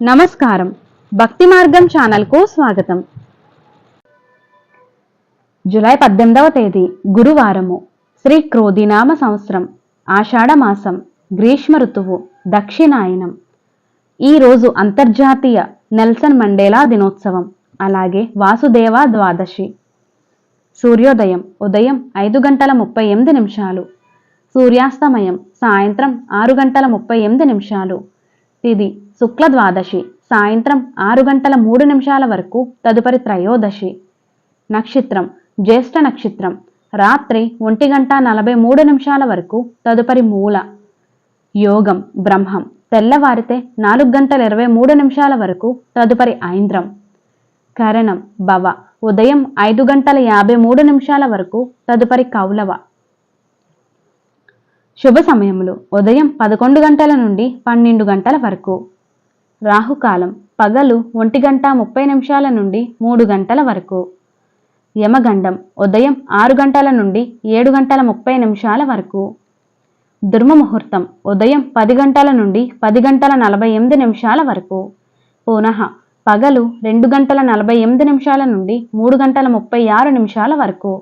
నమస్కారం. భక్తి మార్గం ఛానల్కు స్వాగతం. జూలై 18వ తేదీ గురువారము. శ్రీ క్రోధినామ సంవత్సరం, ఆషాఢ మాసం, గ్రీష్మ ఋతువు, దక్షిణాయనం. ఈరోజు అంతర్జాతీయ నెల్సన్ మండేలా దినోత్సవం, అలాగే వాసుదేవ ద్వాదశి. సూర్యోదయం ఉదయం 5:38, సూర్యాస్తమయం సాయంత్రం 6:38. తిథి శుక్ల ద్వాదశి సాయంత్రం 6:03 వరకు, తదుపరి త్రయోదశి. నక్షత్రం జ్యేష్ఠ నక్షత్రం రాత్రి 1:43 వరకు, తదుపరి మూల. యోగం బ్రహ్మం తెల్లవారితే 4:23 వరకు, తదుపరి ఐంద్రం. కరణం భవ ఉదయం 5:53 వరకు, తదుపరి కౌలవ. శుభ సమయములు ఉదయం 11 నుండి 12 వరకు. రాహుకాలం పగలు 1:30 నుండి 3 వరకు. యమగండం ఉదయం 6 నుండి 7:30 వరకు. దుర్ముహూర్తం ఉదయం 10 నుండి 10:48 వరకు. పునః పగలు 2:48 నుండి 3:36 వరకు.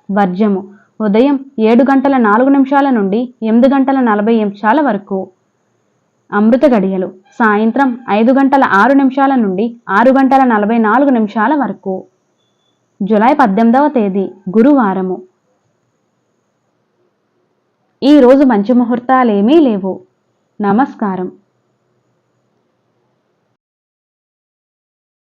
వర్జము ఉదయం 7:04 నుండి 8:40 వరకు. అమృత గడియలు సాయంత్రం 5:06 నుండి 6:44 వరకు. జూలై 18వ తేదీ గురువారము. ఈరోజు మంచి ముహూర్తాలేమీ లేవు. నమస్కారం.